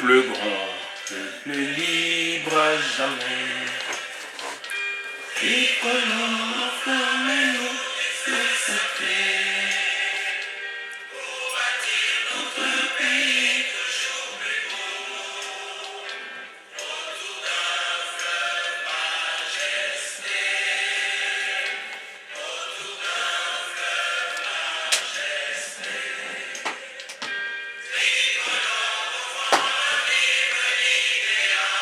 peuple grand, peuple libre à jamais. Et comment fermez-nous le secret pour bâtir notre pays toujours plus beau autour d'un fleuve majesté, autour d'un fleuve majesté. Tricolore offrant la Bible l'idéal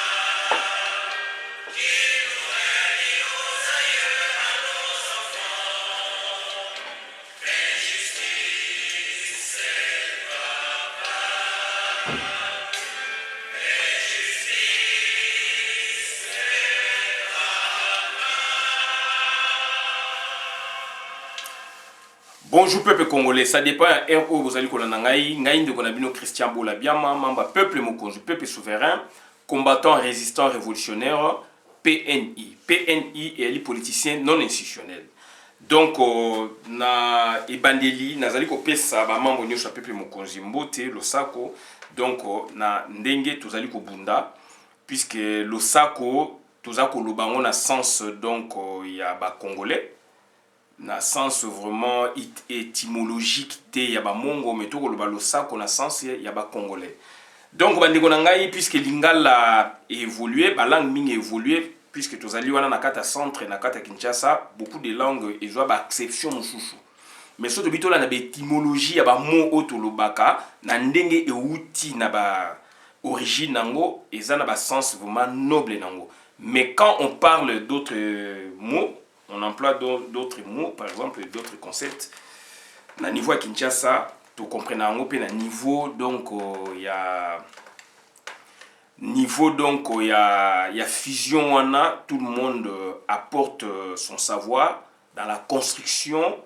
qui nous relie aux aïeux à nos enfants. Fais justice et papa. Fais justice et papa. Bonjour peuple congolais, ça dépend à RO vous allez kolonangai, ngai de konabino Christian Bola Biama, mamba peuple mokonzi, peuple souverain, combattant résistant révolutionnaire, PNI. PNI est les politiciens non institutionnels. Donc na ebandeli nazali ko pesa ba mambo nyosha peuple mokonzi mbote losako, donc na ndenge tozali ko bunda puisque losako tozako lobango na sens donc ya ba congolais. Na sens vraiment étymologique te ya ba mongo mais to koloba losako na sens ya ba congolais. Donc bandeko na ngai puisque lingala évolué, ba langue mingi évolué puisque tozali wana na kata centre na kata Kinshasa, beaucoup de langues ezwa ba exception mususu. Mais soto bitola na ba étymologie ya ba mot otolobaka na ndenge euti na ba origine nango eza na ba sens vraiment noble nango. Mais quand on parle d'autres mots, on emploie d'autres mots, par exemple d'autres concepts. Na niveau à Kinshasa, tu comprends en na niveau donc il y a niveau donc il y a fusion on a, tout le monde apporte son savoir dans la construction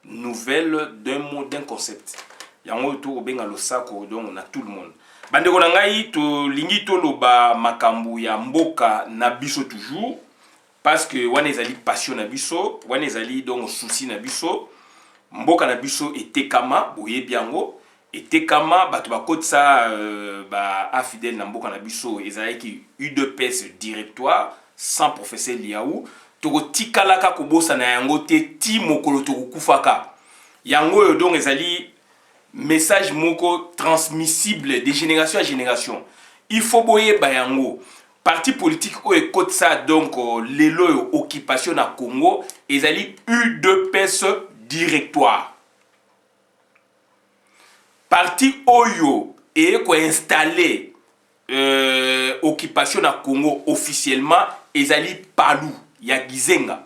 nouvelle d'un mot, d'un concept. Il y a un autour benga losako donc on a tout le monde. Bandeko na ngai to lingi to loba makambu ya mboka na biso toujours. Parce que wana ezali passion na biso, wana ezali donc souci na biso, mboka na biso etekama boye biango, etekama bato bakotsa ba afidèle na mboka na biso ezali ki UDPS directoire sans professeur Liaou, toko tikalaka kobosa na yango te ti mokolo toko kufaka. Yango donc ezali message moko transmissible de génération à génération. Il faut boye ba yango. Parti politique ou écoute ça donc l'élo occupation à Congo ezali UDPS directoire. Parti Oyo et ko installé occupation à Congo officiellement ezali Palou ya Gizenga.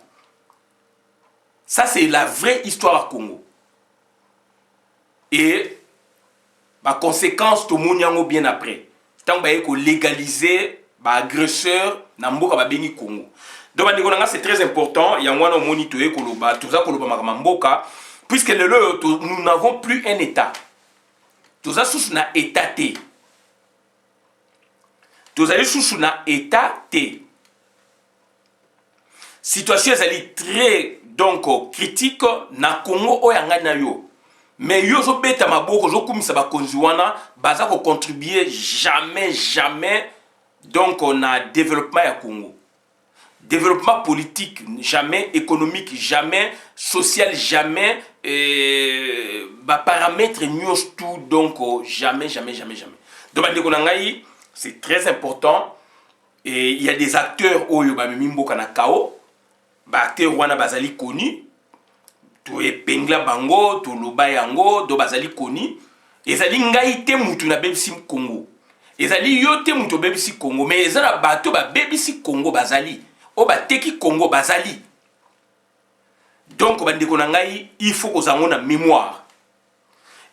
Ça c'est la vraie histoire à Congo. Et par conséquence tout monde yango bien après. Tant ba ko légaliser agresseur na mboka babengi Congo. Donc c'est très important, il y a un monitorer koloba, tout ça koloba makamboka puisque nous n'avons plus un état. Tout ça sous na état T. Tout ça sous na état T. Situation est très donc critique na Congo oyanga na yo. Mais yo zo beta maboko zo kumisa ba konziwana baza ko contribuer jamais donc on a développement à Congo. Développement politique jamais, économique jamais, social jamais, paramètres news tout donc jamais. Donc c'est très important et il y a des acteurs oyo ba mimboka na kao, ba acteurs wana bazali koni, to epengla bango, to loba yango, do bazali koni, ezali ngai te mutu na bebisi Congo. Ezali yote muto bebisi Congo mais ezala bato ba bebisi Congo bazali o ba teki Congo bazali. Donc bandeko na ngai il faut que zango na mémoire.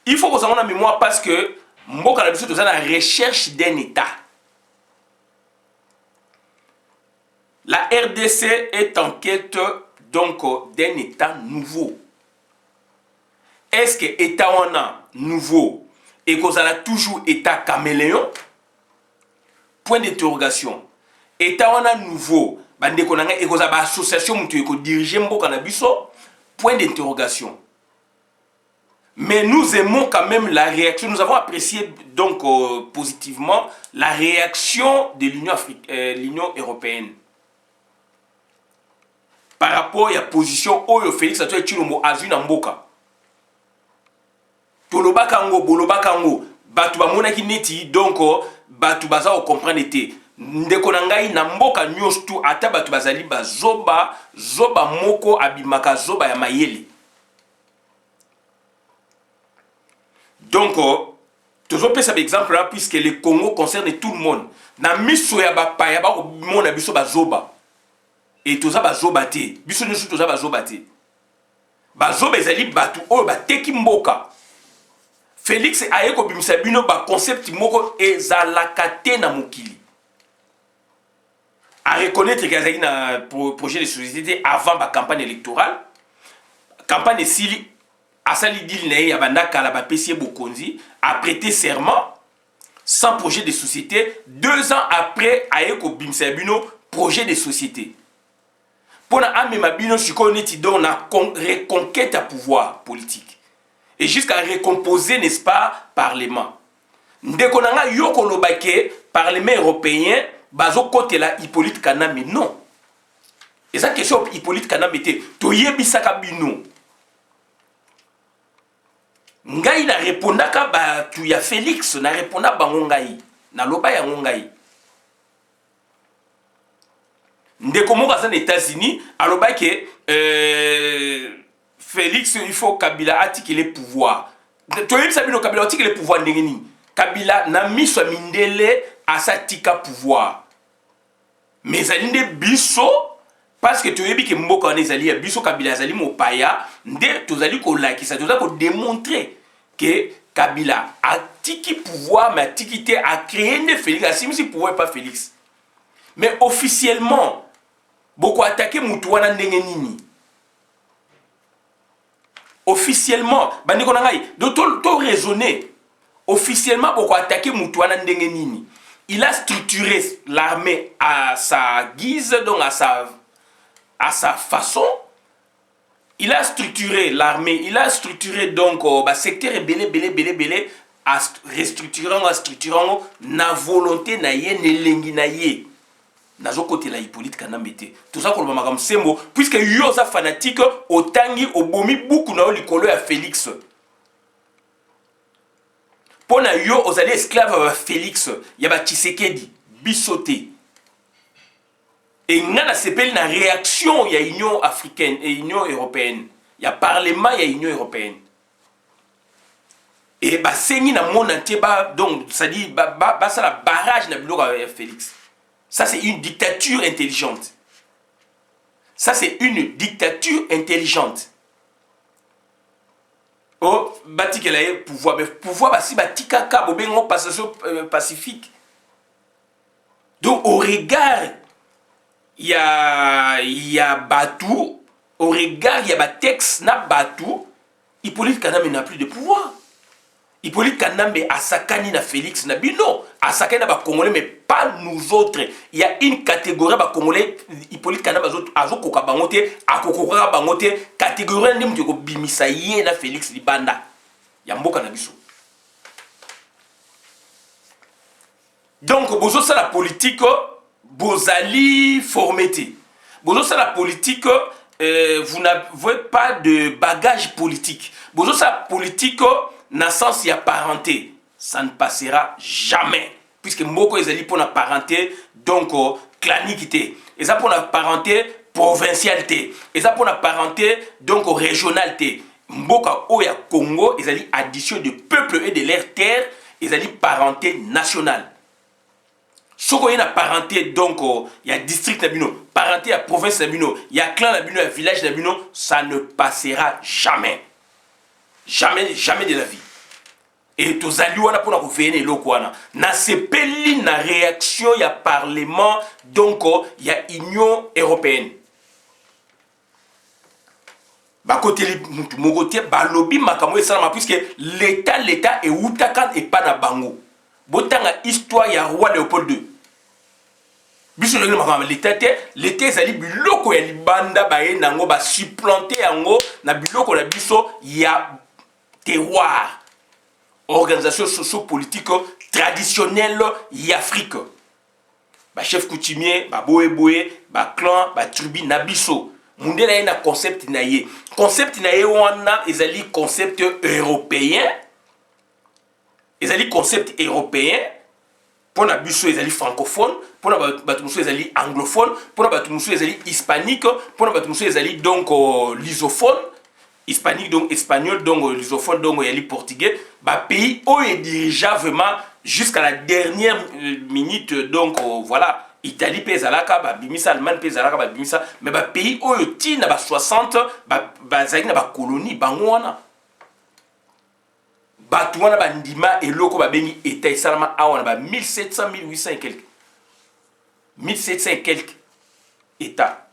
Il faut que zango na mémoire parce que mboka na biso tozana la recherche d'un état. La RDC est en quête donc d'un état nouveau. Est-ce que état wana nouveau et qu'on a toujours état caméléon? Point d'interrogation. État wana nouveau, bande konanga et koza ba association mutu ko diriger mboka na biso. Point d'interrogation. Mais nous aimons quand même la réaction. Nous avons apprécié donc positivement la réaction de l'Union européenne par rapport à la position où Félix a tué Chilombo Azui Namboka. Tolobakango, Bolobakango, Batu Bamonaki neti donc Batu Baza o comprendre te. Ndeko nangai Namboka nyos tu ata Batu Bazali Bazoba, Zoba Moko abimaka Zoba ya mayele. Donc, toujours pris cet exemple-là, puisque le Congo concerne tout le monde. Na miso ya bapaya ba mona biso bazoba. Et toza bazoba te. Biso nyusu toza bazoba te. Bazoba ezali batu oyo bateki mboka. Félix ayeko bimisa bino ba concept moko ezalaka te na mokili. À reconnaître qu'il y a un projet de société avant la campagne électorale. Campagne de Sili. Asali Dil Ney Abandaka la Pessie Bokonzi a prêté serment sans projet de société 2 ans après Ayeko Bimsabino projet de société. Pour la Amemabino Chikoneti don la reconquête à pouvoir politique et jusqu'à recomposer n'est-ce pas parlement. Ndekonanga Yoko Lobake parlement européen bazo côté la Hippolyte Kaname non. Et ça question Hippolyte Kaname était Toyebisaka bino. Ngai na répondaka ba tu ya Félix na réponda bango ngai na loba ya ngai ndeko moko za États-Unis aloba ke Félix il faut Kabila atiki le pouvoir to yebisa bino Kabila atiki le pouvoir ndenge nini Kabila na miso mindele asatika pouvoir mais alinde biso parce que tu as dit que Mboka on ezali ya biso Kabila azali mopaya nde tozali ko lakisa tozali ko démontrer que Kabila a tiki pouvoir mais a tiki te a créé ne Félix asimisi pouvoir pas Félix mais officiellement beaucoup attaqué mutu wana ndenge nini officiellement bandi ko ngai do to raisonner officiellement beaucoup attaqué mutu wana ndenge nini il a structuré l'armée à sa guise donc à sa façon, il a structuré l'armée, il a structuré donc le secteur belé, à structurant na volonté na ye ne lengi na ye. Nazo côté la Hippolyte Kanambete. Tout ça qu'on va sembo puisque yo za fanatique otangi obomi beaucoup na likolo ya Félix. Pona yo ozali esclave à Félix, ya ba Tshisekedi bisoté. Et nous avons une réaction, il y a l'Union africaine et l'Union européenne. Il y a le Parlement et l'Union européenne. Et c'est un monde entier, donc ça dit, c'est la barrage de Félix. Ça, c'est une dictature intelligente. Ça, c'est une dictature intelligente. Oh, bati qu'elle a pouvoir, mais pouvoir, si bati kaka, bobengo passation pacifique. Donc, au regard, il y a Batou, au regard, il y a texte na Batou, Hippolyte Kanambe n'a plus de pouvoir. Hippolyte Kanambe a sakani na Félix na bino, a sakani na ba Congolais, mais pas nous autres. Il y a une catégorie ba Congolais, Hippolyte Kanambe azo koka bangote, akokoka bangote, catégorie ndim ko bimisa ye na Félix Libanda. Ya mboka na biso. Donc bozo ça la politique Bozali formété. Bozo ça la politique, vous n'avez pas de bagage politique. Bozo ça politique, naissance y a parenté. Ça ne passera jamais. Puisque Mboko ezali pour la parenté, donc clanicité. Et ça pour la parenté provincialité. Et ça pour la parenté, donc régionalité. Mboka Oya Congo, ezali addition de peuple et de leur terre, ezali parenté nationale. Si il y a parenté, donc il y a district Nabino, parenté à province Nabino, il y a clan Nabino, il y a village Nabino, ça ne passera jamais. Jamais, jamais de la vie. Et tous les gens pour nous venir là, na sepeli na réaction, il y a parlement, donc il y a Union européenne. Ba côté mogoté ba lobby makambo esala puisque l'état est outaka et pas na bango. Botanga histoire ya roi Léopold II. Biso le makama l'état ezali biloko ya libanda ba ye nango ba supplanter yango na biloko na biso ya terroir, organisation socio-politique traditionnelle y'Afrique. Ba chef coutumier, ba boé, ba clan, ba tribu nabiso. Mundela na concept na ye. Concept na ye wana ezali concept européen. Ezali concept européen. Pour na biso ezali francophone, pour na batumuso ezali anglophone, pour na batumuso ezali hispanique, pour na batumuso ezali donc lusophone, hispanique donc espagnol donc lusophone donc ezali portugais. Ba pays où est dirigea vraiment jusqu'à la dernière minute donc voilà, Italie pe ezalaka ba bimisa, Allemagne pe ezalaka ba bimisa, mais ba pays où est na ba 60 ba zali na ba colonie bango wana. Batouana bandima et loko ba bengi état esalama awana ba 1700 1800 et quelques 1700 et quelques états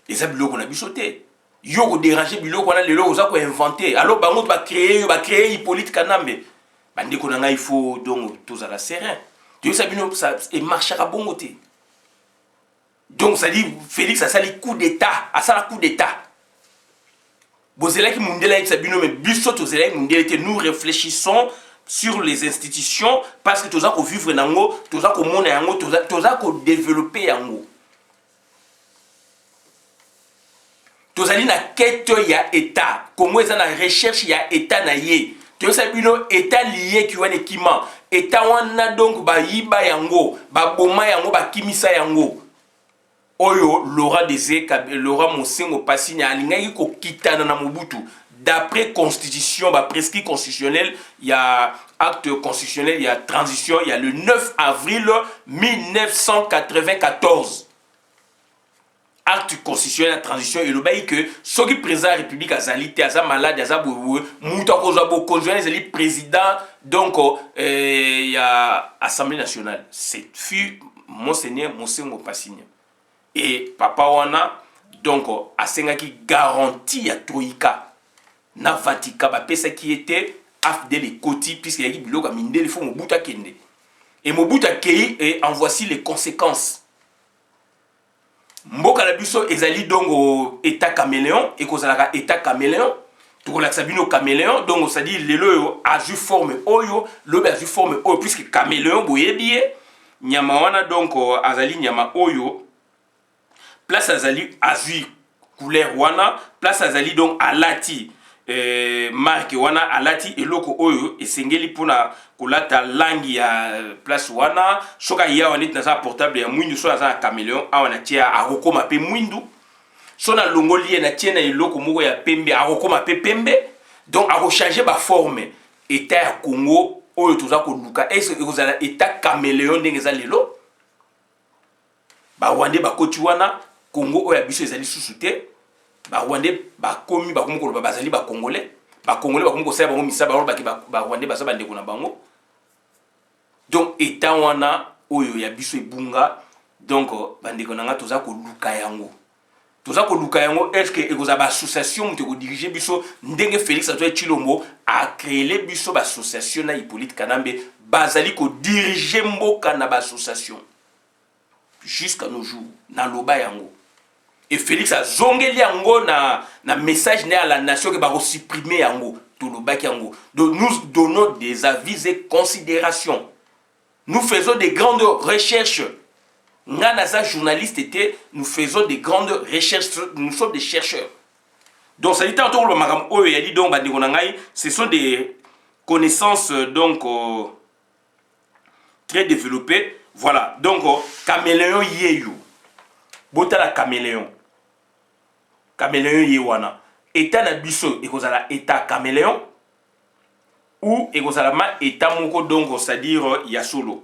et ça biloko na bisoté yo ko déranger biloko na lelo oza ko inventer alors bango ba créer Hippolyte Kanambe bandeko na ngai il faut donc tous à la serein tu sais bino ça et marchera bongo té donc ça dit Félix a sali coup d'état a sala coup d'état. Nous réfléchissons sur les institutions parce que tout ça qu'on vivre nango, tout ça qu'on monde nango, tout ça qu'on développer nango. Tout ça na quête ya état, comment ça na recherche ya état na ye. Tout ça bino état lié qui wana équipement, état wana donc ba yiba yango, ba boma yango, ba kimisa yango. Oyo Laura Désé, Laura Mosengo Passini alingaki ko kitana na Mobutu d'après constitution ba prescrit constitutionnel, il y a acte constitutionnel, il y a transition, il y a le 9 avril 1994 acte constitutionnel la transition et le bail que ce qui président la République azali aza malade aza boue muta ko za bo conjoint ezali président donc il y a Assemblée nationale, c'est fut Monseigneur Mosengo Passini. Et papa wana donc asengaki garantie à Troïka na Vatican ba pesa qui était afdel et koti puisque yaki biloko mindele faut Mobutu kende et Mobutu akei et en voici les conséquences. Mboka la biso ezali donc état caméléon et kozalaka état caméléon to la sabino caméléon donc ça dit lelo a ju forme oyo le a ju forme oyo puisque caméléon boyebié nyama wana donc azali nyama oyo place azali azui couleur wana place azali donc alati marque wana alati eloko oyo esengeli pona kolata langi ya place wana soka ya wana na sa portable ya mwindu so za caméléon awana tia akokoma pe mwindu so na longoli na tia na eloko moko ya pembe akokoma pe pembe donc akochanger ba forme état ya Congo oyo toza ko luka est-ce que vous allez état caméléon ndenge za lelo ba wande ba koti wana Congo oya biso ezali susute ba Rwandais ba komi ba komo ko ba bazali ba congolais ba komo ko sala bango misaba ba Rwandais ba saba ndeko na bango donc état wana oyo ya biso ebunga donc bandeko nanga toza ko luka yango est-ce que ekoza ba association muto ko diriger biso ndenge Félix Antoine Tshilombo a créé biso ba association na Hippolyte Kanambe bazali ko diriger mboka na ba association jusqu'à nos jours na loba yango. Et Félix a zongeli yango na message à la nation que va supprimer yango tout le bac yango. Donc nous donnons des avis et considérations. Nous faisons des grandes recherches. Nganaza journaliste était, nous faisons des grandes recherches. Nous sommes des chercheurs. Donc ça dit tantôt le magam oyo ya dit donc bandeko nangai, ce sont des connaissances donc très développées. Voilà. Donc caméléon yeyu. Bota la caméléon. Caméléon yewana. État na biso ekozala état caméléon ou ekozala ma état moko donc c'est-à-dire ya solo.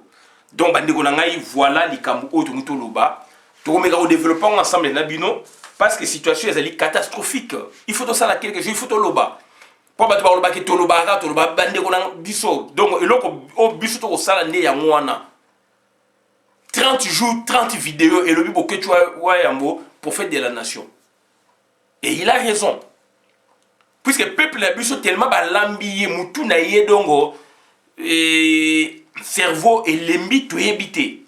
Donc bandeko na ngai voilà likambo oyo tongi toloba. Tokomeka ko développer ensemble na bino parce que situation ezali catastrophique. Il faut ça la quelque chose, il faut toloba. Po ba toloba ke toloba bandeko na biso. Donc eloko o biso to ko sala nde ya ngwana. 30 jours, 30 vidéos et le bibo que tu vois yambo prophète de la nation. Et il a raison. Puisque le peuple a biso tellement balambiye mutu na ye dongo cerveau et lembi to ebité.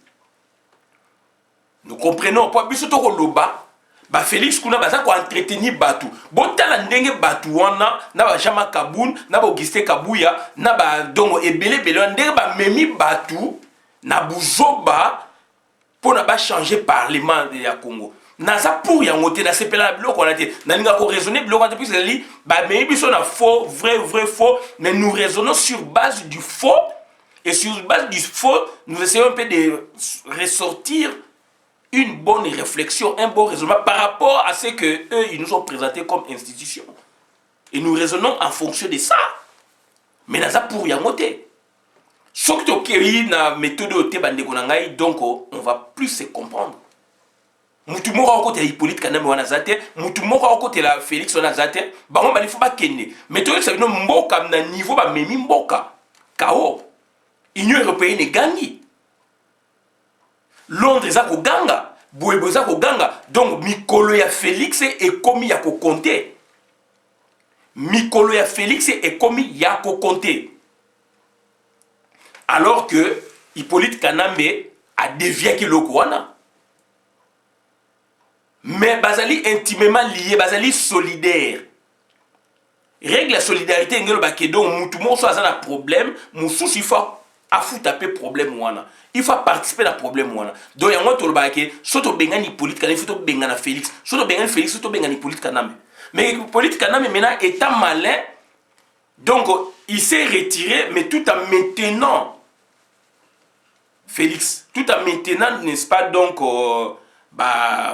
Nous comprenons pas biso to loba ba Félix kuna baza ko entretenir batu botala ndenge batu wana na ba Jama Kaboun na ba Augustin Kabuya na ba dongo ebele bele ndenge ba memi batu na buzoba pour na ba changer parlement de ya Congo naza pour yango te na sepela biloko wana te na linga ko raisonner biloko wana te puisque li ba memi biso na faux vrai faux mais nous raisonnons sur base du faux et sur base du faux nous essayons un peu de ressortir une bonne réflexion, un bon raisonnement par rapport à ce que eux ils nous ont présenté comme institution. Et nous raisonnons en fonction de ça. Mais ça pour y amoter. Sauf que na méthode de bandeko na ngai donc on va plus se comprendre. Mutu moko côté Hippolyte Kanambe wana zate, mutu moko côté la Félix wana zate, bango bali faut pas kende. Méthode ça no mboka na niveau ba memi mboka. Kao. Union européenne gangi. Londres eza koganga boyebo eza koganga donc mikolo ya Félix ekomi ya kokonte mikolo ya Félix ekomi ya kokonte alors que Hippolyte Kanambe a dévié kiloko wana mais bazali intimement lié bazali solidaire règle la solidarité ngelo bakedo mutu mo so azana problème mususu fa afu taper problème wana il faut participer à problème wana donc yango to lobake soto bengani Hippolyte Kanambe faut to bengana Félix soto bengani Félix soto bengani Hippolyte Kanambe mais Hippolyte Kanambe maintenant étant malin donc il s'est retiré mais tout en maintenant Félix tout en maintenant n'est-ce pas donc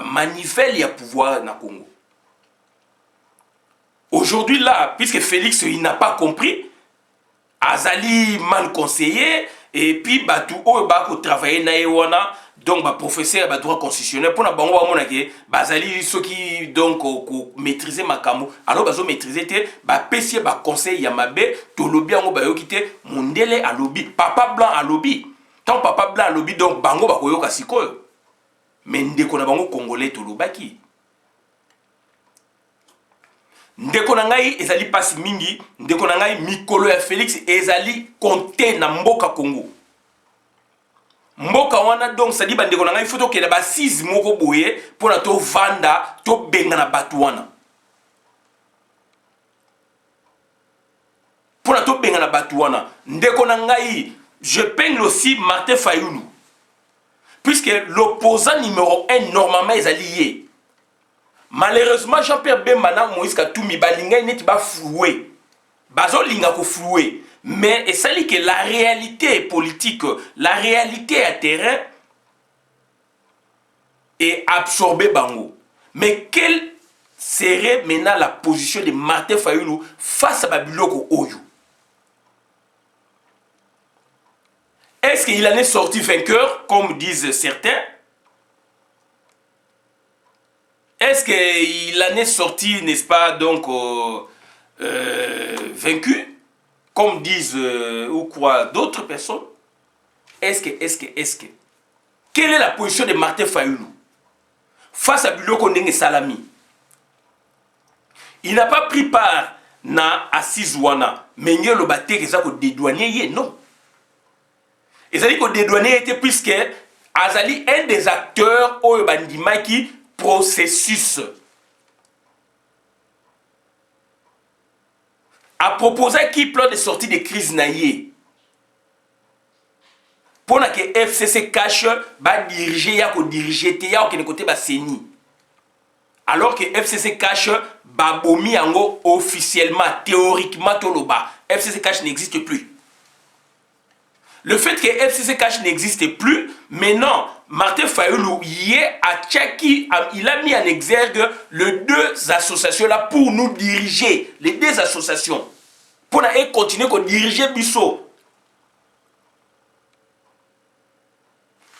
manivelle ya pouvoir na Congo aujourd'hui là puisque Félix il n'a pas compris azali mal conseillé et puis batu o ba ko travailler na wana donc ba professeur ba droit constitutionnel pour na bango ba mona ke bazali soki donc ko maîtriser makambo alors bazo maîtriser te ba pesier ba conseil ya mabe to lobi yango ba yokite mondele a lobi papa blanc a lobi tant papa blanc a lobi donc bango ba koyoka sikoyo mais ndeko na bango congolais to lobaki ndeko na ngai ezali pasi mingi ndeko na ngai mikolo ya Félix ezali compté na mboka Congo mboka wana donc ça dit ba ndeko na ngai faut que na ba 6 moko boye pour na to vanda to benga na batu wana pour na to benga na batu wana ndeko na ngai je peigne aussi Martin Fayulu puisque l'opposant numéro 1 normalement ezali lié. Malheureusement, Jean-Pierre Bemba na Moïse Katumbi balinga neti ba floué. Bazo linga ko floué. Mais et ça dit que la réalité politique, la réalité à terrain est absorbée bango. Mais quelle serait maintenant la position de Martin Fayulu face à Babiloko Oyo? Est-ce qu'il en est sorti vainqueur, comme disent certains? Est-ce qu'il en est sorti, n'est-ce pas, donc, vaincu, comme disent ou quoi d'autres personnes? Est-ce que quelle est la position de Martin Fayulu face à Biloko Ndenge Salami? Il n'a pas pris part na assise wana, mais il a dédouané, non. Il a dit que dédouané était puisque Azali un des acteurs au Bandimaki processus a proposé qui plan de sortie de crise naïe pour que FCC cache va diriger ya ko diriger te ya ko ne côté ba seni alors que FCC cache ba bomi yango officiellement théoriquement toloba FCC cache n'existe plus. Le fait que FCC Cash n'existe plus, maintenant, Martin Fayulu, il a mis en exergue les deux associations-là pour nous diriger, les deux associations, pour continuer à diriger Bissot.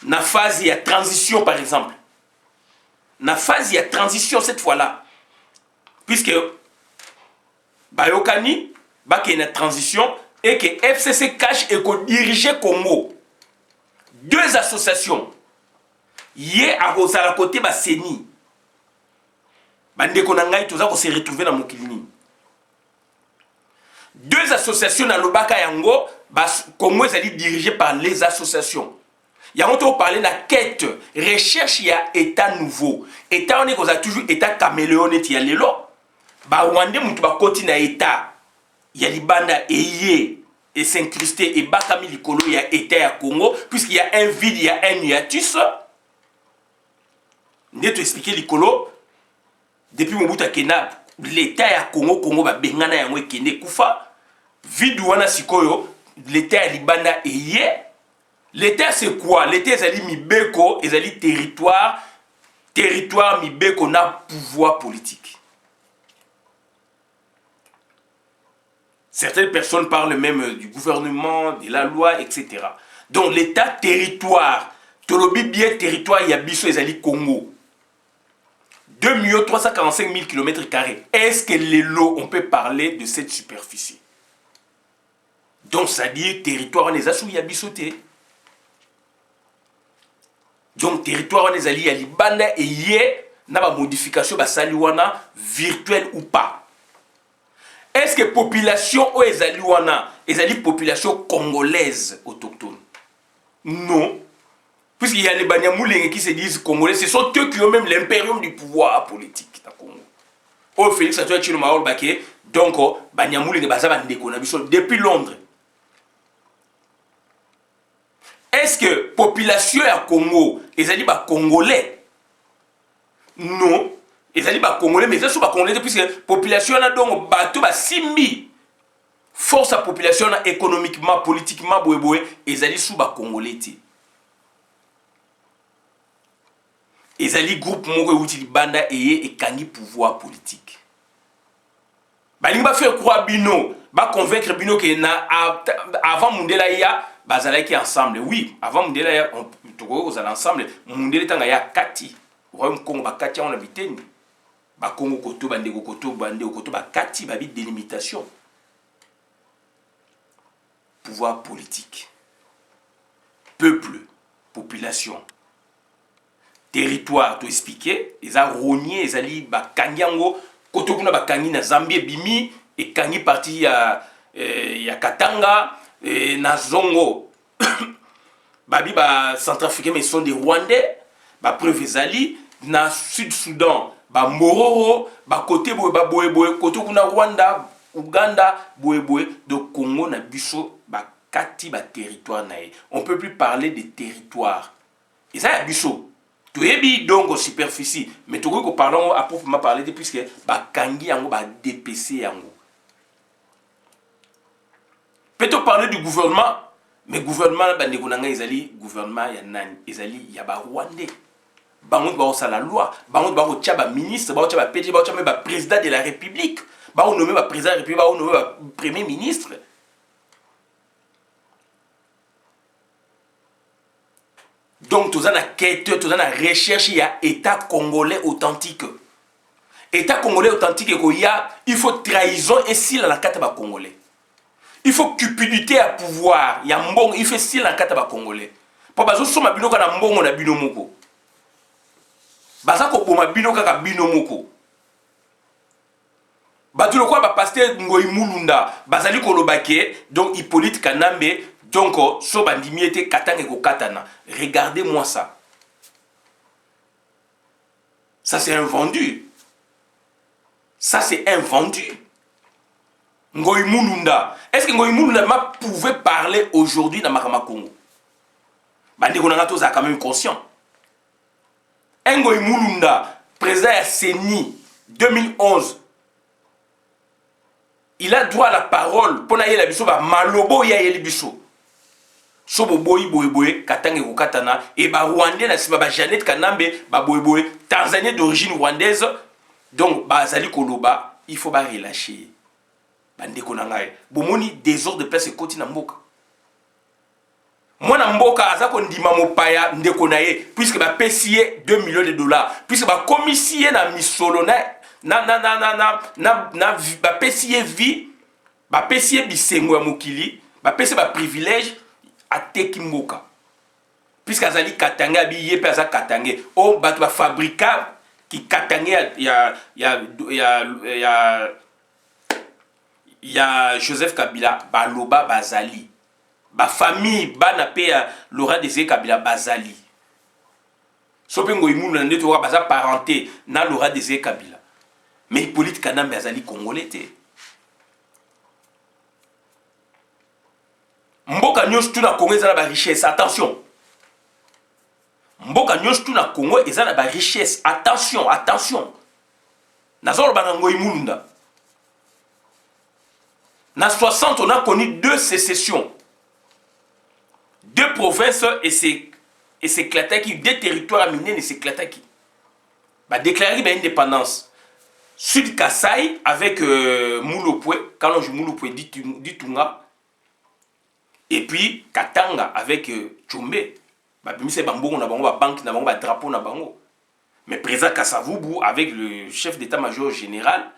Dans la phase de transition, par exemple. Dans la phase de transition, cette fois-là, puisque Bayokani, il y a une transition, et que FCC Cash est dirigé Congo. Deux associations. Yé à Rosala côté ba Seni. Bande konangai tout ça qu'on s'est retrouvé dans Mokilini. Deux associations dans Lobaka Yango, Congo est dirigé par les associations. Il y a on parler de la quête, recherche, il y a état nouveau. État, on est qu'on a toujours état caméléon, il y a les lots. Bah, Rwanda, on va continuer à état. Il y a les bandes et s'incruster et bakami likolo, il y a état à Congo, puisqu'il y a un vide, il y a un hiatus. Je vais expliquer likolo. Depuis mon bout à Kenya, l'état à Congo, Congo va bengana ya mwe kende kufa. Vide wana sikoyo, l'état à libanda et yé. L'état c'est quoi? L'état c'est mibeko, c'est territoire. Territoire mibeko na pouvoir politique. Certaines personnes parlent même du gouvernement, de la loi, etc. Donc l'état territoire, tolobi bien territoire yabiso ezali Congo. 2 345 000 km². Est-ce que les lots, on peut parler de cette superficie? Donc ça dit territoire on est à sous yabisoté. Donc territoire on est allé à Libanda et yé n'a pas modification ba saliwana virtuelle ou pas. Est-ce que population ou ezaliwana, ezali population congolaise autochtone? Non. Puisqu'il y a les Banyamulenge qui se disent congolais, ce sont eux qui ont même l'impérium du pouvoir politique dans Congo. Oh Félix Antoine Tshilombo Baké, donc Banyamulenge baza bandeko na biso depuis Londres. Est-ce que population à Congo, ezali ba congolais? Non. Ezali ba congolais, mais ça ba congolais puisque population na donc bato ba simbi. Force à population économiquement, politiquement boeboé, ezali sous ba congolais ti. Ezali groupe moko utili banda et kangi pouvoir politique. Balingi ba faire croire bino, ba convaincre bino que na avant Mundela ya bazalaki ensemble. Oui, avant Mundela ya on tous ensemble. Mundela tanga ya kati. Royaume Congo ba kati on habiteni. Ba Congo koto bandeko koto bande koto ba kati ba bit délimitation. Pouvoir politique. Peuple, population. Territoire, to expliquer, ils ont rogné, ils ont ba kanyango, koto kuna ba kangi na Zambie bimi, et kangi parti ya Katanga, na Zongo, babi ba Centrafricain, mais sont des Rwandais, ba preuve ezali, na Sud-Soudan, ba Mororo, ba côté boye, ba boye boye, koto kuna Rwanda, Uganda, boye boye, de Congo na biso, ba kati ba territoire nae. On peut plus parler de territoire. Et ça y a biso. Tu es donc superficie, mais tu veux que parlons à proprement parler puisque ba kangi yango ba DPC yango. Peut-on parler du gouvernement, mais gouvernement ba nekonanga ezali gouvernement ya nani, ezali ya ba Rwandais. Bango ba osala loi, bango ba ko tia ba ministre, ba ko tia ba PDG, ba ko tia ba président de la République, ba ko nommer ba président de la République, ba ko nommer ba premier ministre. Donc, tout ça, la quête, tout ça, la recherche, il y a État congolais authentique. État congolais authentique, il faut trahison et s'il a la carte congolais. Il faut cupidité à pouvoir. Il y a mbongo, il faut s'il a la carte congolais. Pour que ce soit bino kana mbongo na bino moko. Baza ko boma bino kaka bino moko. Batu le quoi ba pasteur Ngoyi Mulunda, bazali ko lobake, donc Hippolyte Kanambe. Donc, so bandimi était katanga ko katana. Regardez-moi ça. Ça c'est un vendu. Ça c'est un vendu. Ngoyi Mulunda. Est-ce que Ngoyi Mulunda pouvait parler aujourd'hui dans Makama Congo? Bandi Konangato a quand même conscient. Un Ngoyi Mulunda, président à CENI 2011. Il a droit à la parole. Pour naïe la biso ba malobo ya yeli biso. Sobo boy boy boy katange ko katana et ba rwandais na siba ba Jeannette Kanambe ba boy boy tanzanien d'origine rwandaise donc ba zali koloba il faut ba relâcher bande ko na ngai bomoni désordre de place koti na mboka mwana mboka azako ndima mopaya ndeko na ye puisque ba pesier 2 millions de dollars puisque ba commissaire na misolo na ba pesier vie ba pesier bisengo ya mokili ba pesier ba privilège Ateki mboka. Puisque azali katanga biye pe aza katange. O batu ba fabrika ki katange ya Joseph Kabila baloba bazali. ba famille bana pe ya Laurent Désiré Kabila bazali sope ngoimulu na ndeto baza parenté na Laurent Désiré Kabila mais Hippolyte Kanambe azali congolais te mboka nyonso tu na Congo eza na ba richesse attention mboka nyonso tu na Congo eza na ba richesse attention nazoloba na ngoimulu na 60 on a connu 2 sécessions, 2 provinces et s'éclatait qui 2 territoires minés et s'éclatait qui bah déclarer l'indépendance Sud Kasai avec Mulopwe quand on joue Mulopwe dit Tunga et puis Katanga avec Tchombe bah bimise bango na bango ba banque na bango ba drapeau na bango mais président Kasavubu avec le chef d'état-major général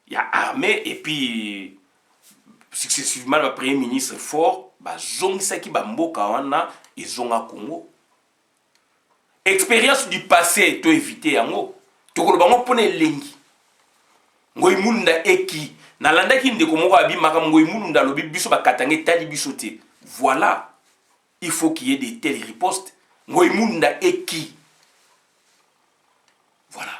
il y a armée et puis successivement le premier ministre fort bazongisaki bamboka wana ezonga Congo expérience du passé to éviter yango tokoloba ngo pona elengi ngoimulunda eki nalandaki ndeko moko abimaka ngoimulunda lobi biso bakatange tali biso te voilà il faut qu'il y ait des telles ripostes ngoimulunda eki voilà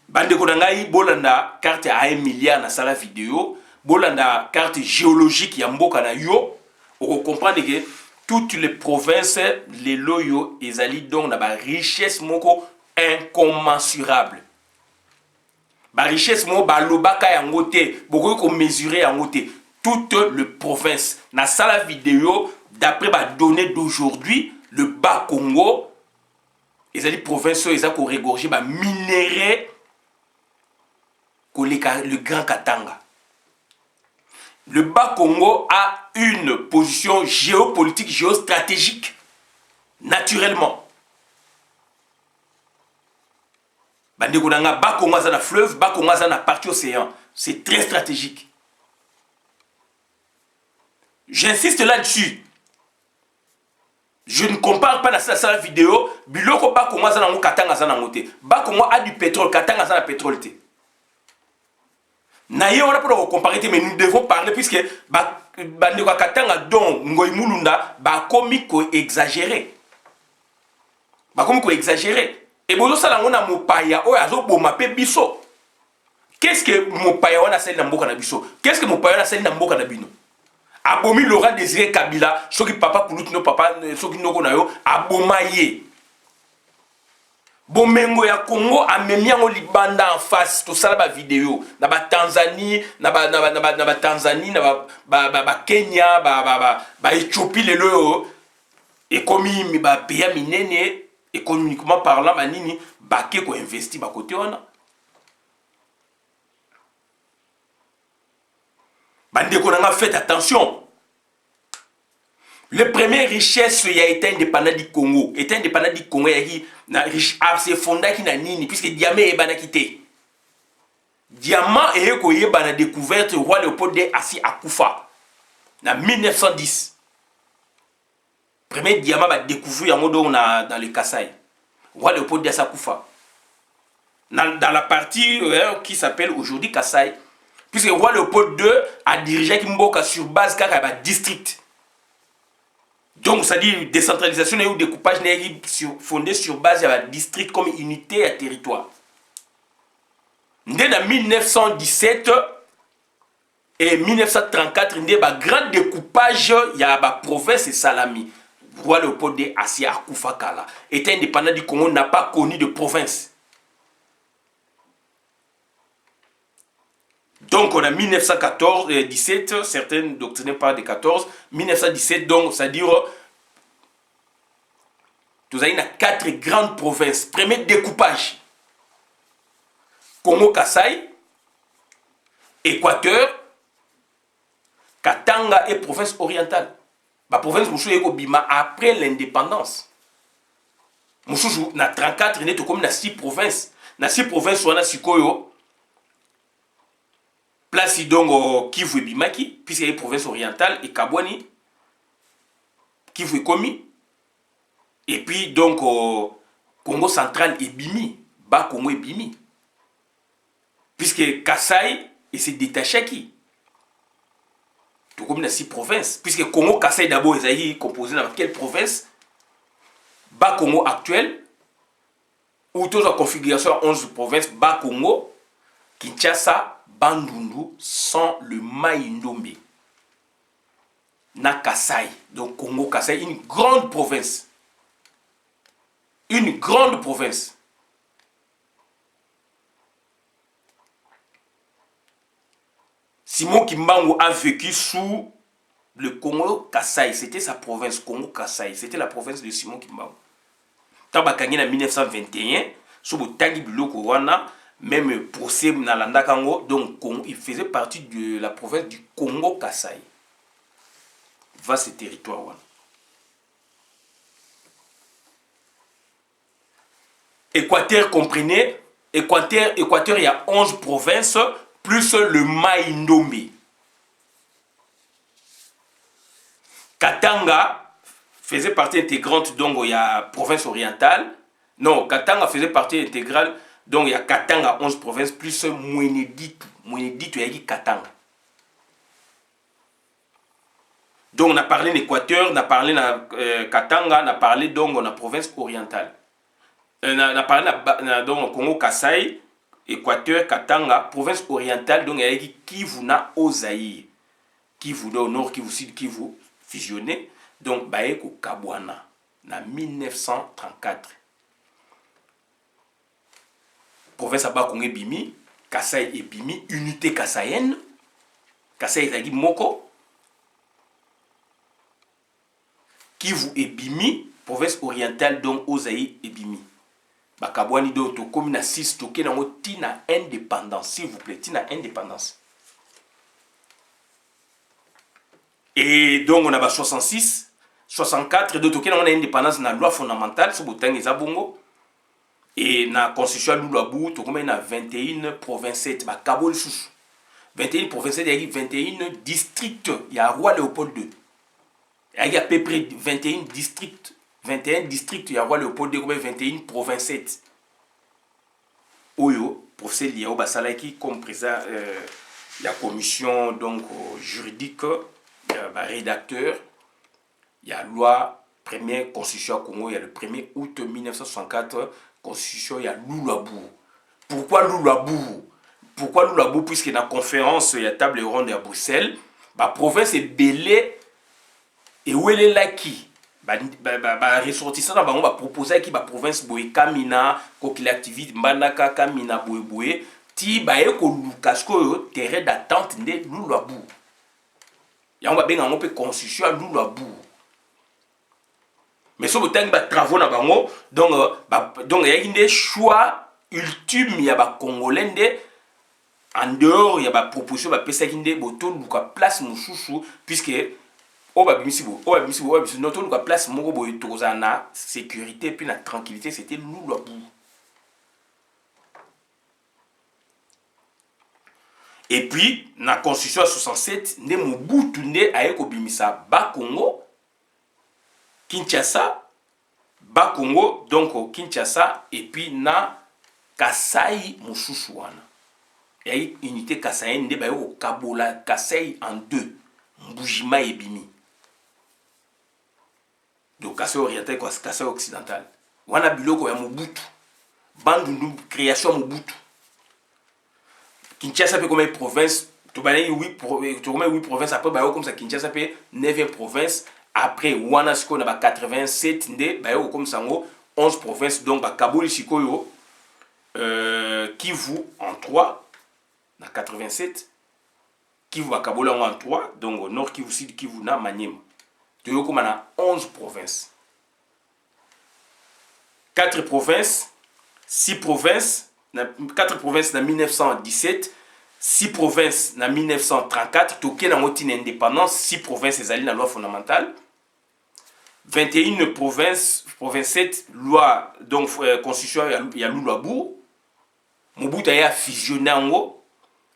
bandeko na ngai bolanda carte à 1 milliard na sala vidéo bolanda carte géologique ya mboka na yo on comprendre que toutes les provinces les loyo ezali donc na ba richesse moko incommensurable ba richesse moko ba lobaka yango te bokoki ko mesurer yango te toutes les provinces na sala vidéo d'après ba données d'aujourd'hui le bas Congo ezali province eza ko regorger ba minerais le Grand Katanga. Le Bas-Congo a une position géopolitique, géostratégique, naturellement. Bas-Congo a un fleuve, Bas-Congo a une partie océan. C'est très stratégique. J'insiste là-dessus. Je ne compare pas dans cette vidéo. Biloko Bas-Congo a un Katanga a un Bas-Congo a du pétrole, Katanga a un pétrole. Naye on a pour comparer mais nous devons parler puisque bandeko katanga donc ngoimulunda ba comico exagéré et bozo sala ngona mopaya o azo boma pe biso qu'est-ce que mopaya wana sel na mboka na biso qu'est-ce que mopaya wana sel na mboka na bino abomi Laurent Désiré Kabila soki papa puluti no papa soki noko na yo aboma ye Bomengo ya Congo amemi yango libanda en face to sala ba vidéo na ba Tanzanie na ba Tanzanie na ba Kenya ba Éthiopie lelo et comme mi ba pays minene économiquement parlant manini ba ke ko investi ba côté ona bande ko nga faites attention. Le premier richesse il a été indépendant du Congo. Était indépendant du Congo il na riche c'est fonda qui na nini puisque diamant est bana quitté. Diamant est ko yeba découverte roi Léopold II assis à Koufa na 1910. Premier diamant va découvrir en mode dans le Kasaï. Roi Léopold II à Koufa. Dans la partie qui s'appelle aujourd'hui Kasaï puisque roi Léopold II a dirigé Kimboka sur base car district. Donc, ça dit décentralisation ou découpage fondé sur base de district comme unité à territoire. Dès 1917 et 1934, il y a un grand découpage, il y a la province et Salami. Roi Léopold II assis à Koufakala. Étant indépendant du Congo, n'a pas connu de province. Donc, on a 1914 et 17, certaines doctrines parlent de 14, 1917, donc, c'est-à-dire, nous avons 4 grandes provinces. Premier découpage, Congo Kasaï, Équateur, Katanga et province orientale. La province Bima après l'indépendance. Moussou, na 34, il y a comme 6 provinces. Na 6 provinces, on a Sikoyo. Place donc Kivu et Bimaki, puisqu'il y a une province orientale, et Kabwani, Kivu et Komi, et puis donc Congo central et Bimi, Bas Congo et Bimi, puisque Kasaï et s'est détaché qui. comme dans 6 provinces. Puisque Congo Kassai d'abord est composé dans quelle province? Bas Congo actuel, ou toute la configuration 11 provinces, Bas Congo, Kinshasa, Bandundu, sans le Mai-Ndombe. Na Kassai, donc Congo Kassai, une grande province. Une grande province. Simon Kimbangu a vécu sous le Congo Kassai. C'était sa province, Congo Kassai. C'était la province de Simon Kimbangu. Tabakangé en 1921, sous le Tangi Biloko Wana, même procès Nalanda Kango, donc il faisait partie de la province du Congo Kassai. Vaste territoire Wana. Équateur, comprenez, Équateur, il y a 11 provinces, plus le Mai-Ndombe. Katanga faisait partie intégrante, donc il y a province orientale. Non, Katanga faisait partie intégrale, donc il y a Katanga, 11 provinces, plus Mweneditu. Mweneditu, il y a Katanga. Donc on a parlé d'Équateur, on a parlé de Katanga, on a parlé donc de la province orientale. On a parlé donc Congo Kassai, Équateur, Katanga, province orientale, donc il y a Kivu na Ozaï. Kivu au nord, Kivu sud, Kivu fusionné. Donc Baeko Kabwana, en 1934. Province à Bakongé Bimi, Kassai et Bimi, unité kassaïenne. Kassai et Moko. Kivu et Bimi, province orientale, donc Ozaï et Bimi. Bakabwani do to comme na 6 toké na tina indépendance, s'il vous plaît, tina indépendance. Et donc on a 66, 64 de toké na indépendance na loi fondamentale sur botang et zabongo. Et na constitution Lulabu to comme na 21 provinces bakabol sous. 21 provinces, il y a 21 districts, il y a roi Léopold II. Il y a à peu près 21 districts. 21 districts, il y a roi Léopold II, 21 provinces. Oyo, professeur Liao Basalaki, comme président de la commission donc, juridique, il y a rédacteur, il y a loi, première constitution au Congo, il y a le 1er août 1964, constitution, il y a Lulabou. Pourquoi Lulabou? Pourquoi Lulabou? Puisque dans la conférence, il y a table ronde à Bruxelles, la province est belée et où elle est là qui? Ressortissant dans ba proposer qui ba province boye kamina ko l'activité mbandaka kamina boye boye ti ba e ko lukasko terrain d'attente nde Lulabu ya on ba benga on peut constitution Lulabu mais so botangi ba travaux na bango donc ya inde choix ultime ya ba congolais nde en dehors ya ba proposition ba pesa kinde boto luka place mususu puisque notre place moko na sécurité puis la tranquillité c'était Lulabu. Et puis na constitution 67 ne Mobutu ne ayeko bimisa ba Congo Kinshasa ba Congo donc Kinshasa et puis na Kassai mususu wana. Il y a une unité kassaïenne ne ba yo Kabola Kassai en deux Mbujima et Bimi. Donc Kassai oriental quoi Kassai occidental. Wana biloko ya Mobutu. Bandundu création Mobutu. Kinshasa peut comme une province, tu vas 8 provinces après bah comme ça Kinshasa peut 9e province après wana siko na ba 87 ndé bah comme ça 11 provinces donc ba Kabuli sikoyo Kivu en 3 na 87 Kivu ba Kabuli en 3 donc au nord Kivu sud Kivu na Maniema. Tu as comme 11 provinces. 4 provinces, 6 provinces, 4 provinces en 1917, 6 provinces en 1934, tu as une indépendance, 6 provinces dans la loi fondamentale, 21 provinces, 7 loi, donc constitution, il y a Lulabu, Mobutu a fusionné en haut,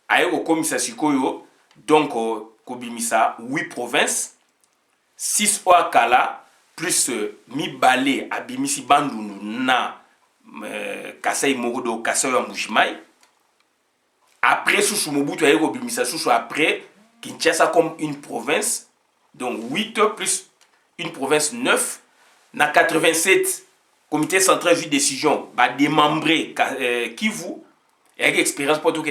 il y a eu comme ça, donc, 8 provinces. 6 Oakala plus Mibale Abimisi Bandundu na Kassai Morodo Kassai Mbushimai. Après sous Mobutu a Bimisa sous après Kinshasa comme une province, donc 8 plus une province 9. Na 87, comité central de décision, bah démembré Kivu, et avec expérience pour tout que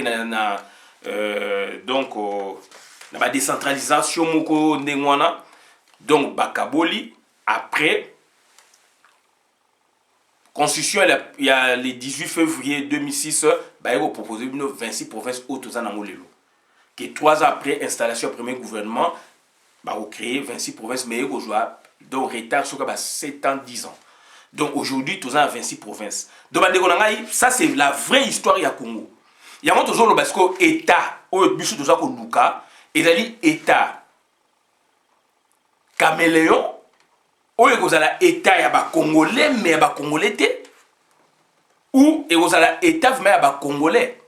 donc la décentralisation moko ndengwana, donc Bakaboli. Après constitution, il y a le 18 février 2006, bah il a proposé 26 provinces autres en Angolelo. Que 3 ans après installation du premier gouvernement, bah on créé 26 provinces, mais il y a donc retard sur 7 ans, 10 ans. Donc aujourd'hui, tous en 26 provinces. Donc ça c'est la vraie histoire du Congo. Il y a toujours le parce que l'État, au but de ça qu'on luka, et d'aller État caméléon, ou il y a l'État y a Congolais, mais il y a Congolais ou il y a l'État mais il y a Congolais,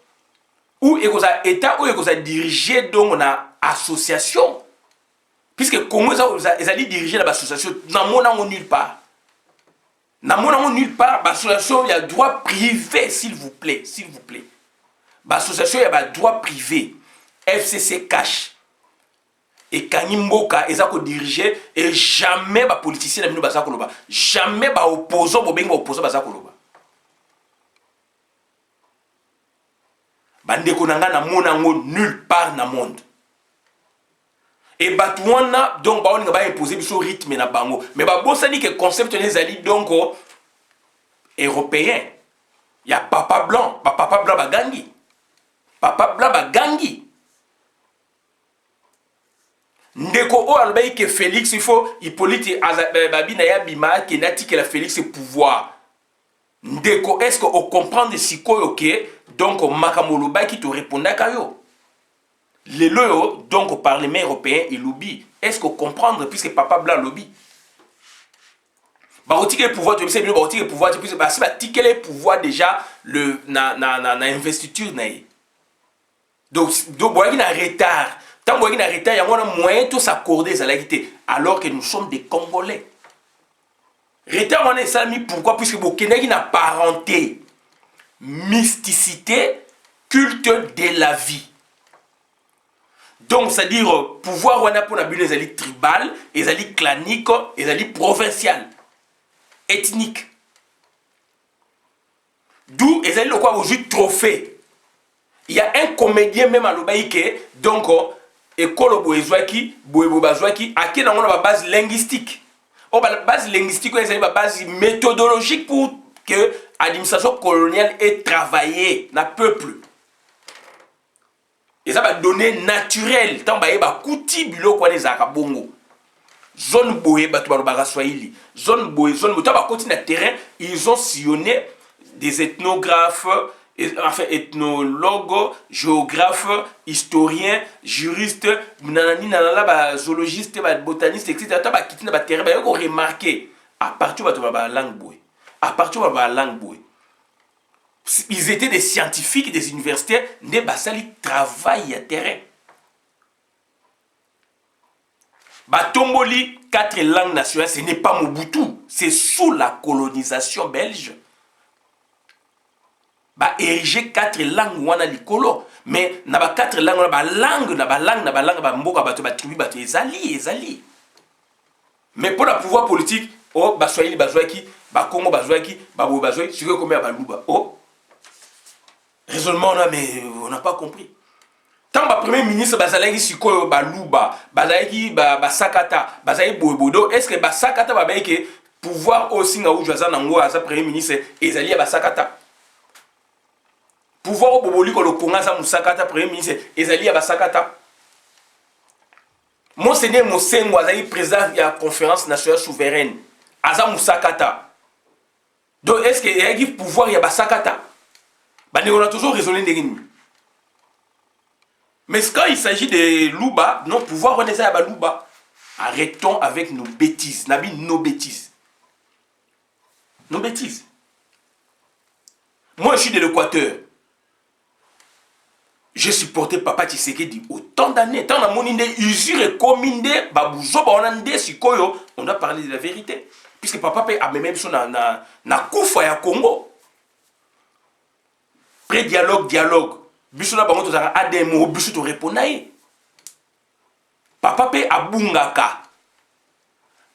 ou il y a l'État où il y a dirigé donc une association, puisque Congo ils allaient diriger l'association, n'a nulle part. N'a nulle part, l'association il y a droit privé, s'il vous plaît, s'il vous plaît. L'association il y a droit privé, FCC cash. Et Kanimboka, ils ont dirigé et jamais les politiciens n'ont pas koloba, jamais les opposants n'ont pas koloba. Bandeko nanga na monango nulle part dans le monde. Et batouana donc on va imposer ce rythme na bango, mais ba bosani que concept les ali donc européen. Il y a papa blanc bagangi. Papa blanc bagangi. Ndeko o albaï que Félix il faut Hippolyte babi na ya bima que nati que la Félix c'est pouvoir. Ndeko est-ce que on comprend de sikoyo que donc makamolo ba qui te répondait kayo. Les loyo donc au Parlement européen il lobby. Est-ce qu'on comprendre puisque papa blanc lobby. Ba otike pouvoir tu sais bien ba otike pouvoir tu puisque ba si ba tikele pouvoir déjà le na investiture na. Donc voilà qu'il a retard. Tant qu'il y a un retard, il y a un moyen de s'accorder à l'égalité, alors que nous sommes des Congolais. Retard, on est salami pourquoi? Puisque vous avez une parenté, mysticité, culte de la vie. Donc, c'est-à-dire, pouvoir, on a pour la les alliés tribal, les alliés claniques, les alliés provinciales, ethniques. D'où les alliés quoi aujourd'hui trophée. Il y a un comédien même à l'Obaïke, donc, école boezwaki boebobazwaki à dans la base linguistique. La base linguistique c'est la base méthodologique pour que l'administration coloniale ait travaillé na peuple. Et ça va donner naturel tant ba yeba kuti bilo kwa les akabongo. Zone boye batu ba swahili. Zone boye zone muta ba côté na terrain, ils ont sillonné des ethnographes, enfin ethnologue, géographe, historien, juriste, zoologiste, botaniste, etc. Ils ont remarqué à partir de la langue bouée. À partir de la langue bouée. Ils étaient des scientifiques, des universitaires, des basali travaillent à terrain. Batomboli, 4 langues nationales, ce n'est pas Mobutu, c'est sous la colonisation belge. Ba ériger 4 langues wana likolo mais na ba 4 langues na ba langue ba mboka bato ba tribu bato ezali mais pour le pouvoir politique oh ba swahili bazwaki ba Congo bazwaki ba bo bazwaki sur combien ba luba oh raisonnement là mais on n'a pas compris tant ba premier ministre bazalaki sikoyo ba luba bazalaki ba sakata bazali bobodo est-ce que ba sakata ba ke pouvoir aussi nga ujaza nango asa premier ministre ezali ba sakata. Pouvoir au Boboli que le Congo a Moussakata, premier ministre, Ezali Abasakata. Monseigneur Mosengo a président de la conférence nationale souveraine. Aza Moussakata. Donc est-ce qu'il y a un pouvoir Yabasakata? On a toujours raisonné de l'ennemi. Mais quand il s'agit de Louba, non, pouvoir on est à Louba. Arrêtons avec nos bêtises. Nabi, nos bêtises. Nos bêtises. Moi, je suis de l'Équateur. J'ai supporté Papa Tshisekedi autant d'années. Tant on a usure et commune, on doit parler de la vérité. Puisque Papa a même son na Koufa ya Congo. Pré-dialogue, dialogue. Bisona bango tozanga ademo biso to reponaye. papa pe abungaka.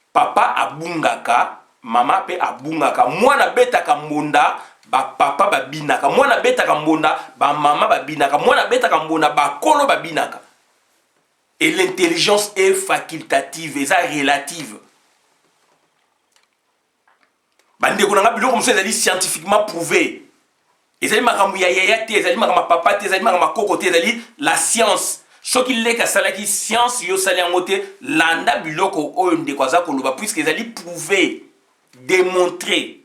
Papa abungaka, mama pe abungaka. Mwana betaka mbonda, ba papa babinaka. Mwana betaka mbonda, ba mama babinaka. Mwana betaka mbonda, ba kolo babinaka. Et l'intelligence est facultative, et ça relative. Bande konanga biloko muso ezali scientifiquement prouvé. Ezali makambo ya yaya te, ezali makambo papa te, ezali makambo koko te, ezali la science. Soki leka salaki science yo sali yango te, landa biloko oyo ndeko aza koloba puisque ezali prouvé, démontré.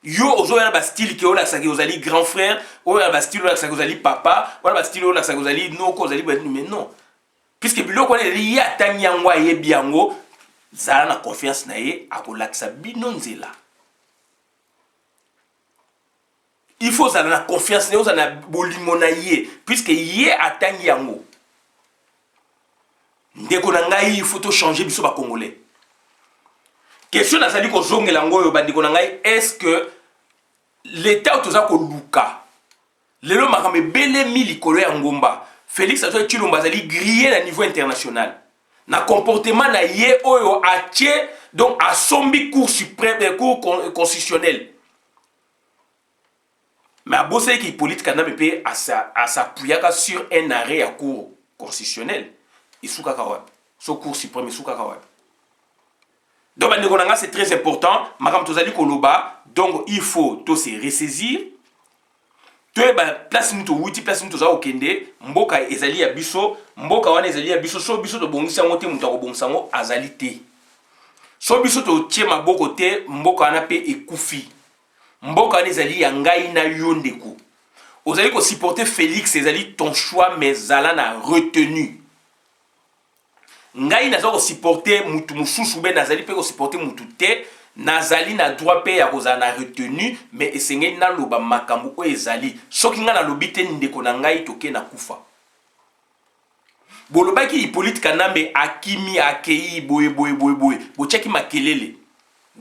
Yo ozoya ba style ki ola saki ozali grand frère, oya ba style ola saki ozali papa, oya ba style ola saki ozali noko ozali mais non. Puisque biloko ezali ya tangi yango ayebi yango, zala na confiance na ye akolakisa bino nzela. Il faut ça la confiance, nous na bolimo na ye, puisque ye atangi yango. Ndeko na ngai il faut changer biso ba congolais. Question na sali ko zongela ngoyo bandeko na ngai, est-ce que l'état toza ko luka lelo makambe bele mili kolo ya ngomba Félix Antoine Tshilombo zali grillé na niveau international. Na comportement na ye oyo atie donc a sombi cour suprême cour constitutionnel. Mais à bosser qui politique kanambe à s'appuyer sur un arrêt à cour constitutionnel. Isuka kawab. So cour suprême isuka kawab. Donc c'est très important. Makam tozali koloba. Donc il faut to se ressaisir. To place nous to wuti place nous to za okende. Mboka ezali ya biso. Mboka wana ezali ya biso. So biso to bongisa ngote muta ko bongisa ngo azali te. So biso to tie maboko te. Mboka wana pe ekufi. Mboka ezali ya ngai na yo ndeko. Ozali ko supporter Félix ezali ton choix mais zala na retenu. Ngai nazo ko supporter mutu mususu be nazali pe ko supporter mutu te, nazali na droit pe ya kozala na retenu mais esengeli na loba makambo o ezali. Soki nga na lobi te ndeko na ngai toke na kufa. Bolobaki Hippolyte Kanambe akimi akei boye. Bocheki makelele.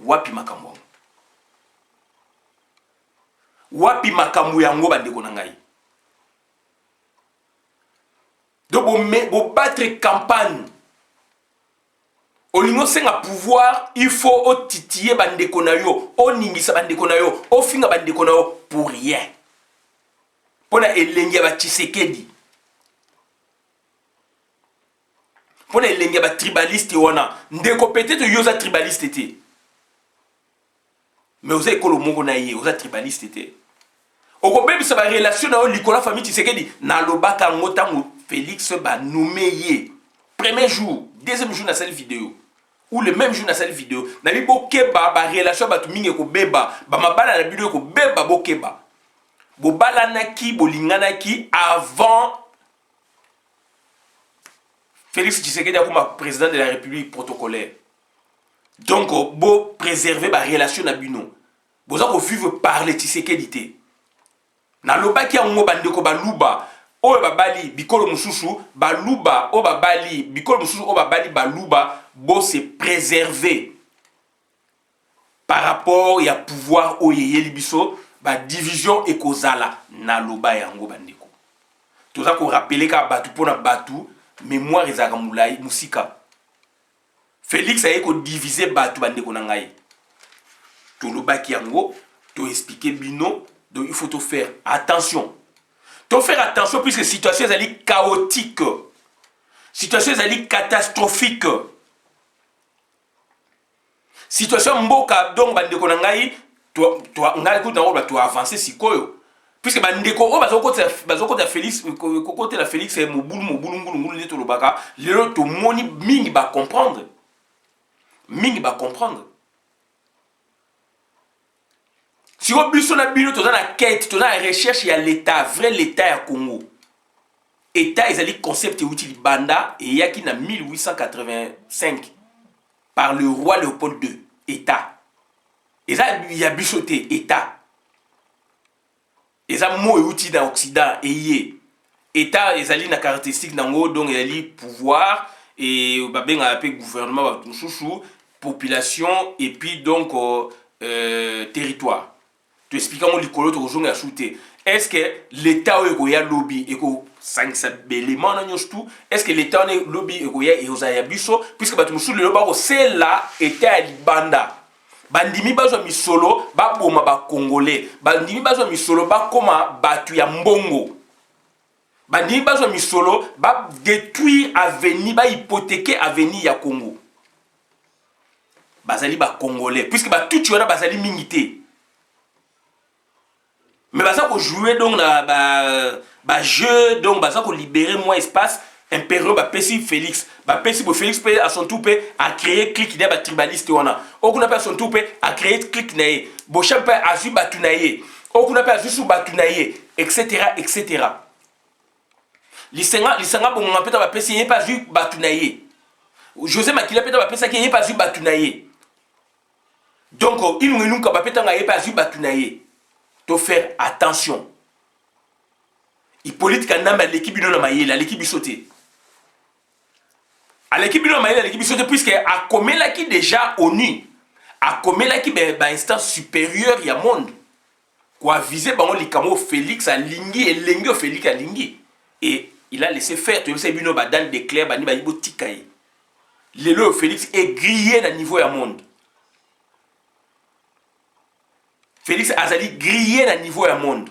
Wapi makambo? Wapi makambo yango bandeko na ngai. Donc bo battre campagne. Olingo senga pouvoir, il faut otitiller bandeko na yo, oningisa bandeko na yo, ofinga bandeko na yo pour rien. Pona elenge ba Tshisekedi. Pona elenge ba tribaliste wana, ndeko peut-être yoza tribaliste te. Mais oza ekolo mongo na ye, oza tribaliste te. Okobebisa ba relation na likola famille Tshisekedi na lobaka ngotango Félix ba nommé ye. Premier jour, deuxième jour na cette vidéo ou le même jour na cette vidéo, na bi bokeba ba relation ba tuminge ko beba, ba mabala na vidéo ko beba bokeba. Bo balana ki bolingana ki avant Félix Tshisekedi comme président de la République protocolaire. Donc bo préserver ba relation na bino. Boza ko vivre parler Tshisekedi te. Na lobaki yango bandeko baluba oyo babali bikolo mususu baluba o babali bikolo mususu o babali baluba bo se préserver par rapport ya pouvoir oyeyeli biso ba division ekozala na loba yango bandeko. Toza ko rappeler ka batu pona batu mémoire ezaka mulai musika. Félix a ko diviser batu bandeko na ngai. To lobaki yango to expliquer bino. Donc il faut te faire attention. Te faire attention puisque la situation est chaotique. La situation est catastrophique. La situation mboka donc bandeko na ngai tu avancer sikoyo. Puisque bandeko o bazokota Félix kokote la Félix et mobulu neto lobaka, lelo to moni mingi ba comprendre. Mingi ba comprendre. Si on biso na bino toza na quête, toza na recherche ya l'état, vrai l'état ya Congo. État ezali concept utile banda et yaki na 1885 par le roi Léopold II. État. Eza ya biso te état. Eza mo utile dans Occident et état ezali na caractéristique nango donc ezali pouvoir et babenga pe gouvernement ba tususu, population et puis donc territoire. Tu expliques comment les colots te rejoignent à shooter. est-ce que l'état oyo lobby eko sangisa belément na nyonso tout, est-ce que l'état ne lobby eko ya ezaya biso puisque bato mususu lelo bako c'est là état ya libanda bandimi bazwa misolo baboma ba congolais bandimi bazwa misolo bakoma batu ya mbongo bandimi bazwa misolo ba détruire avenir ba hypothéquer avenir ya Congo bazali ba congolais puisque ba tout wana bazali mingité mais baza ko jouer donc na ba jeu donc baza ko libérer moins espace impériaux ba pesi Félix Félix peut à son tour peut a créé clique des tribaliste wana okuna peut à son tour peut a créé clique naé Bocham peut a su batunaye okuna peut a su batunaye etc. Lisanga bonga peut ba pesi yé pas su batunaye José Makila peut ba pesi qui yé pas su batunaye donc il nous ka ba peut nga yé pas su batunaye to faire attention Hippolyte Kanamba l'équipe bino na mayela l'équipe bisoté à l'équipe bino na mayela l'équipe bisoté puisque a komela qui déjà ONU a komela qui ba instance supérieure ya monde quoi viser bango likamo Félix a lingi et lengo Félix a lingi et il a laissé faire tu sais bino ba dans des clairs bani ba yibo tikaye lelo Félix est grillé na niveau ya monde Félix Azali grillé na niveau ya monde.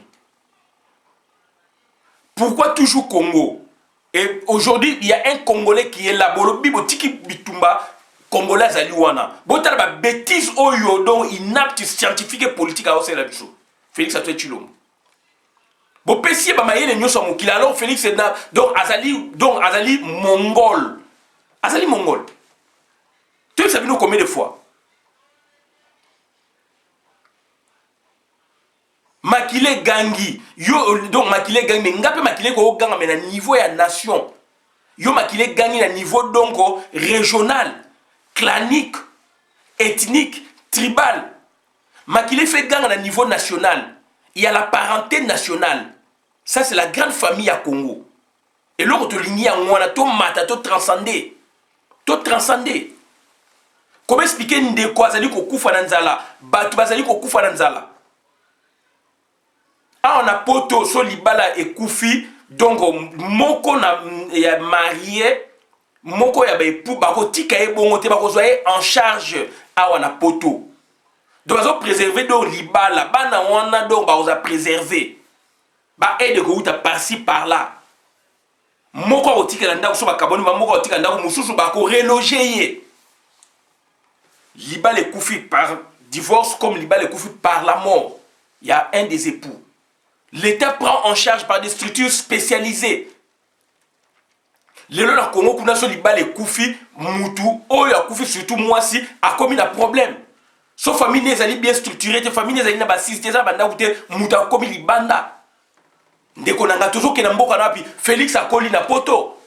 Pourquoi toujours Congo? Et aujourd'hui, il y a un Congolais qui est là. Bolobi botiki bitumba Congolais Azali wana. Botala ba bêtise oyo donc inapte scientifique et politique à ose la biso. Félix a tué Chilombo. Bo pesier ba mayele nyoso mokila alors Félix est là donc Azali mongol. Azali mongol. Tu sais nous combien de fois? Makile gangi yo donc makile gangi mais ngape makile ko ganga mais na niveau ya nation yo makile gangi na niveau donc régional clanique ethnique tribal makile fait ganga na niveau national il y a la parenté nationale ça c'est la grande famille à Congo et loko to lingi en wana to mata to transcender comment expliquer ndeko azali ko kufa na nzala batu bazali ko kufa na nzala on a poto so libala et koufi donc moko na ya marié moko ya ba époux bako tika e bongo te bako zoye en charge a on a poto donc bazo préserver donc libala bana wana donc ba oza préserver ba aide ko uta par-ci par là moko ko tika ndako so ba kaboni ba moko ko tika ndako mususu bako reloger ye libala et koufi par divorce comme libala et koufi par la mort il y a un des époux. L'État prend en charge par des structures spécialisées. Les lois de Congo, kuna so libale koufi, mutu, oyo a koufi surtout moi si a commis un problème. So famille les ali bien structurée, te famille les ali na ba système ça banda outé mutu a commis libanda. Ndeko nanga toujours ke na mboka na pi Félix a koli na poto.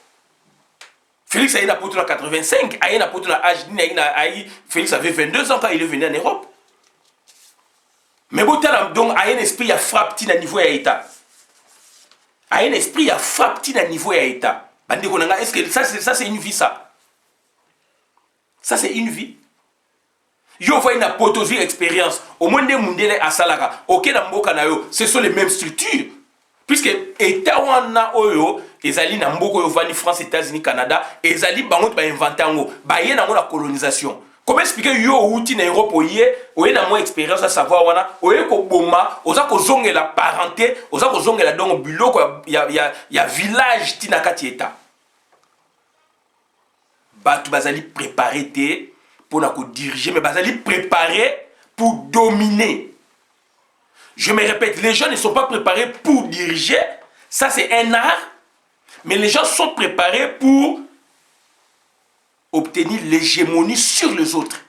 Félix a eu na poto na 85, a eu na poto na âge Félix avait 22 ans quand il est venu en Europe. Mais bon, donc, il y a un esprit qui a frappé à niveau de l'État. Il y a un esprit qui a frappé à niveau de l'État. Est-ce que ça c'est une vie, ça? Ça, c'est une vie. Yo voyez une potosie expérience. Au moins, des mondes à Salaka. Ok, ce sont les mêmes structures. Puisque l'État wana oyo, ezali na mboko yo vani France, États-Unis, Canada, ezali bangot ba inventer ngo, ba yé na la colonisation. Comment expliquer yo outi na Europe oye na moins expérience à savoir wana oye ko boma oza ko zonge la parenté oza ko zonge la donc biloko ya village tina kati eta batu bazali préparé pour na ko diriger mais bazali préparé pour dominer. Je me répète, les gens ne sont pas préparés pour diriger, ça c'est un art, mais les gens sont préparés pour obtenir l'hégémonie sur les autres.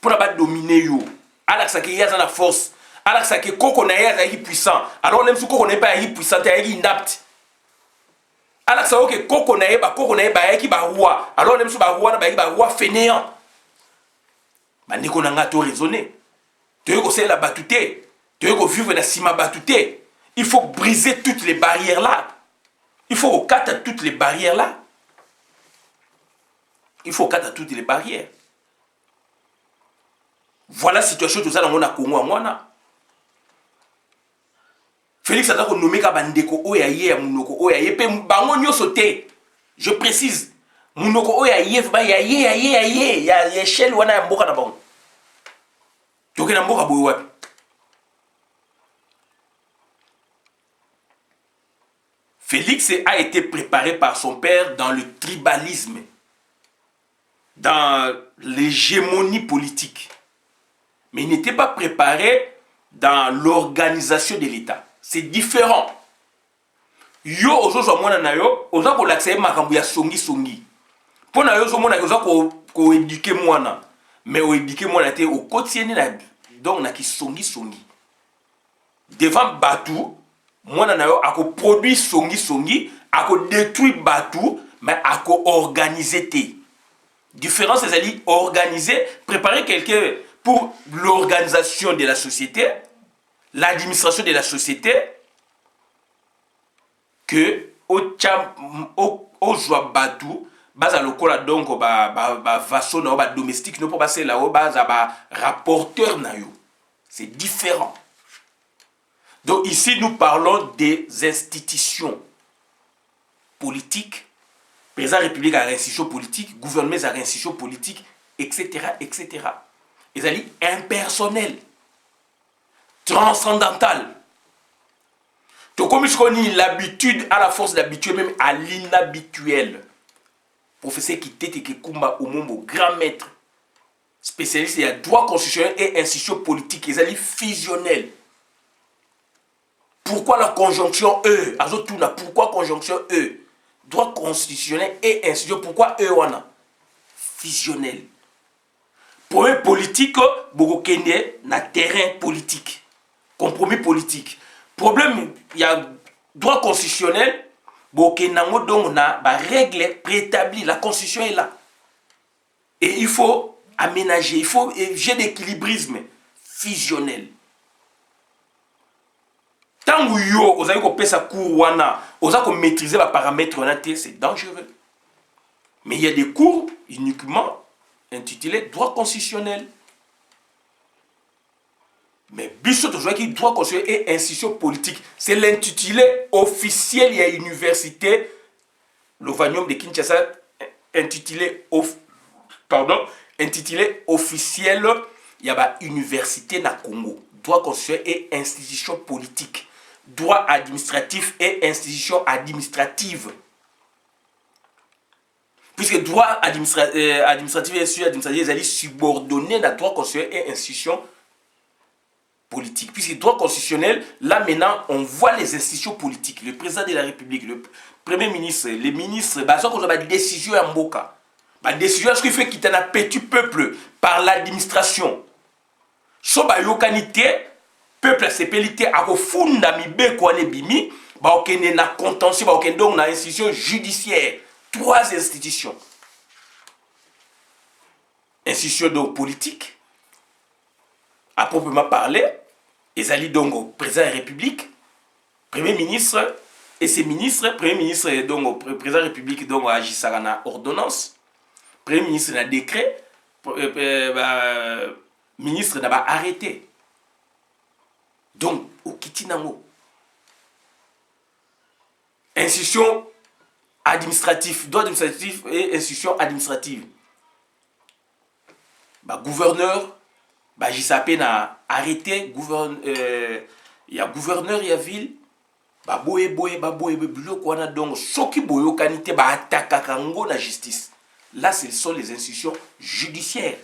Pour ne pas dominer yo. Alors que y a la force. Alors que koko na ya puissant. Alors même si koko n'est pas puissant, il est inapte. Alors que koko na ya ki ba roi. Alors même si ba roi na ba roi fainéant. Bandeko na nga to raisonner. Tu veux que la batute. Tu veux que vivre na sima batute. Il faut briser toutes les barrières là. Il faut casser toutes les barrières là. Il faut casser toutes les barrières. Voilà la situation de ça dans mon Congo. Félix a nommé Kabandeko Oyaye à Mounoko Oyaye, pe bango nyoso te. Je précise. Mounoko Oyaye, yaye, ya échelle wana ya mboka na bango. Toke na mboka boye wapi. Félix a été préparé par son père dans le tribalisme, dans l'hégémonie politique. Mais il n'était pas préparé dans l'organisation de l'État. C'est différent. Yo ozo mwana na yo, oza ko lakse makambu ya songi. Pona yo zo mwana oza ko éduquer mwana. Mais o éduquer mwana te o kotieni na donc na ki songi. Devant Batou, mwana na yo ako produit songi, ako détruire Batou, mais ako organiser te. Différence c'est-à-dire organiser, préparer quelqu'un pour l'organisation de la société, l'administration de la société, que au joie Batou, basa lokola donc vaso na ba domestique no pour passer là-haut basa ba rapporteur na yo. C'est différent. Donc ici nous parlons des institutions politiques, président république à institution politique, gouvernement à institution politique, etc. Ils allaient impersonnel, transcendantal. Donc comme je connais l'habitude à la force d'habituer même à l'inhabituel. Professeur Kitete Kekumba Omombo, grand maître, spécialiste il y a droit constitutionnel et institution politique, ils allaient fusionnels. Pourquoi la conjonction E? Pourquoi conjonction E? Droit constitutionnel et institution, pourquoi E wana? Fusionnel. Problème politique, beaucoup kende na terrain politique. Compromis politique. Problème, il y a droit constitutionnel, beaucoup nango donc na ba règle préétablie, la constitution est là. Et il faut aménager, il faut j'ai d'équilibrisme fusionnel. Tant que yo, vous avez compris ça cours wana, vous avez maîtriser les paramètres wana, c'est dangereux. Mais il y a des cours uniquement intitulés droit constitutionnel. Mais biso to qui droit constitutionnel et institution politique, c'est l'intitulé officiel il y a université l'Ovanium de Kinshasa intitulé officiel il y a ba université na Congo, droit constitutionnel et institution politique. Droit administratif et institution administrative. Puisque droit administratif et institution administrative, ils sont subordonnés à droit constitutionnel et institution politique. Puisque droit constitutionnel, là maintenant, on voit les institutions politiques. Le président de la République, le premier ministre, les ministres, bah, ça qu'on a des décisions en Mboka. Bah, décision, ce qui fait qu'il y a un petit peuple par l'administration. So ba yokanité, peuple sepelité a refunda mi beko ane bimi, ba okene na contentieux, ba okene donc na institution judiciaire. 3 institutions. Institution donc politique, à proprement parler, ils allaient donc au président de la République, premier ministre et ses ministres, premier ministre donc au président de la République donc agissant en ordonnance, premier ministre n'a décret, ministre n'a pas arrêté. Donc, au Kitinango, institution administrative, droit administratif et institution administrative. Bah, gouverneur, bah, JSAP n'a arrêté, il y a gouverneur, il y a ville, bah, boye, bloc, on a donc, soki boyo kanite, bah, attaque kango la justice. Là, ce sont les institutions judiciaires.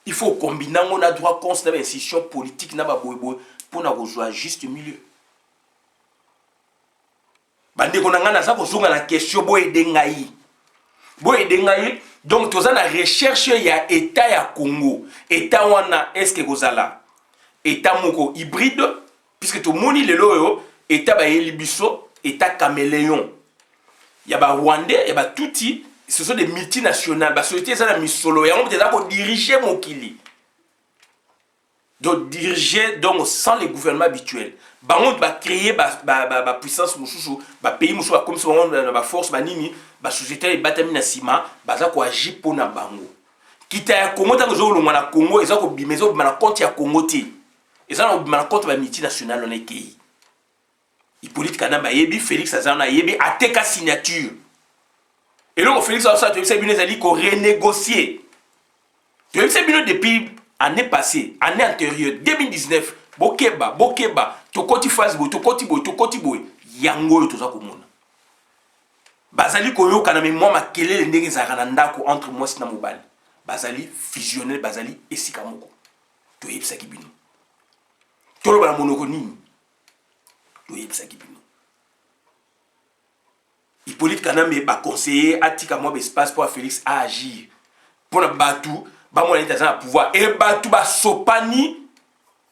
Il faut combiner on a droit constant institution politique na ba boy pour na jouer juste milieu. Bande konanga na ça ko zonga la question boy dengai. Donc toza na recherche ya état ya Congo. État wana est-ce que kozala état moko hybride puisque tout moni lelo yo état ba yelibiso état caméléon. Ya ba Rwandais ya ba touti. Ce sont des multinationales. La société, c'est la misolo. Et on peut diriger mon kili. Donc, diriger donc, sans les gouvernements habituels. On va créer la puissance, le pays, comme si on a la force, la société, la sima, on agir pour la bango. Quitte à Congo, tant que je suis Congo, ils ont un compte à Congo. Et ça, on a contre la multinationale, on est qui? Hippolyte Kanamba, yebi, Félix Azana, yebi, a teka signature. Et là, Félix Azana, tu as vu, qu'on renégocier. Tu as vu, depuis l'année passée, année antérieure, 2019, Bokeba, Tokoti Fasbo, Tokoti Boy, Yango, tout ça comme ça. Bazali koyo kana me moi makele ndenge zakana ndako entre moi na mobile. Bazali fusionnel, Bazali esika moko. To yebisa kibino. To loba na monoko nini? To yebisa kibino. Hippolyte Kanambe ba conseiller atika moi espace pour Félix à agir. Pour na batu, ba mo na za pouvoir et batu ba sopani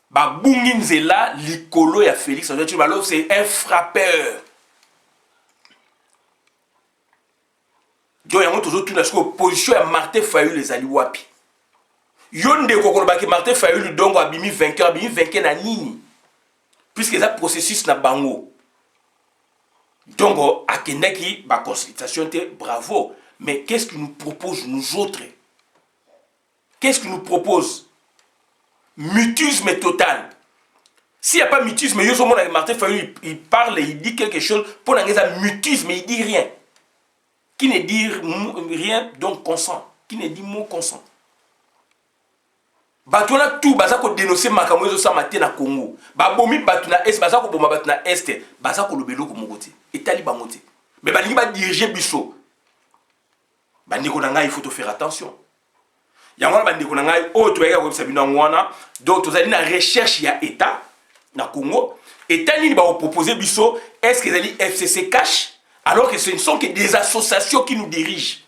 ba bungi nzela likolo ya Félix. C'est un frappeur. Donc, il y a toujours tout la position à Martin Fayulu les alliés wapi. Yonde kokolobaki Martin Fayulu donc abimi vainqueur na nini. Puisque ça processus na bango. Donc, à Kendaki, ba consultation était bravo. Mais qu'est-ce qu'il nous propose nous autres? Qu'est-ce qu'il nous propose? Mutisme total. S'il n'y a pas mutisme, Martin Fayulu il parle, il dit quelque chose. Pour un mutisme, il dit rien. Qui ne dit rien, donc consent. Qui ne dit mot consent. Batuna tout, bazako dénoncer makamozo sa matin na Congo. Babomi batuna est, bazako boma batuna est, bazako lobelo ko mogote. Etali bangote. Mais balingi ba diriger biso. Bandiko na ngai, il faut te faire attention. Yango bandiko na ngai o to yeka ko sabina ngwana, donc tozali na recherche ya état na Congo. État nini ba proposer biso, est-ce que les FCC cache? Alors que ce ne sont que des associations qui nous dirigent.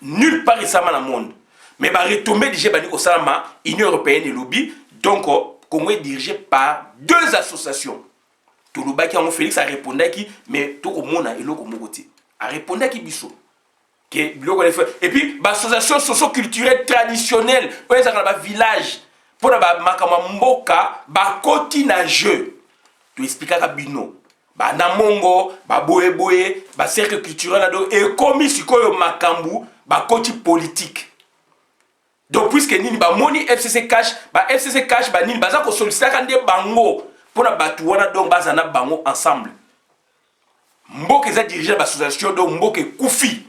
Nulle part récemment dans le monde. Mais bah retomber déjà au Salama, Union européenne et lobby. Donc, Congo est dirigé par deux associations. Tout le baki Félix a répondu qui, mais tout le monde a répondu a répondu qui biso. Et puis, l'association socio-culturelle traditionnelle, où est-ce qu'on a village, pour la makamamboka, ba koti na jeu. Tu expliques à Bino. Ba namongo, ba boye, ba cercle culturel et comme sikoyo makambu, ba koti politique. Donc puisque nini ba moni FCC cash, ba nini baza ko solliciter kande bango pour na batu wana donc bazana bango ensemble. Mboke za diriger ba association donc mboke kufi.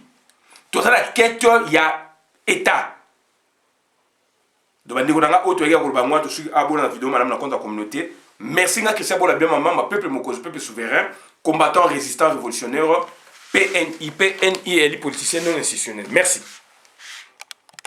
To ça la quête ya état. Donc bandiko nanga auto ega ko bango to sur abona na vidéo madame na compte la communauté. Merci à Christian Bola bien maman, peuple Mokozo, peuple souverain, combattant, résistant, révolutionnaire, PNI, les politiciens non institutionnels. Merci.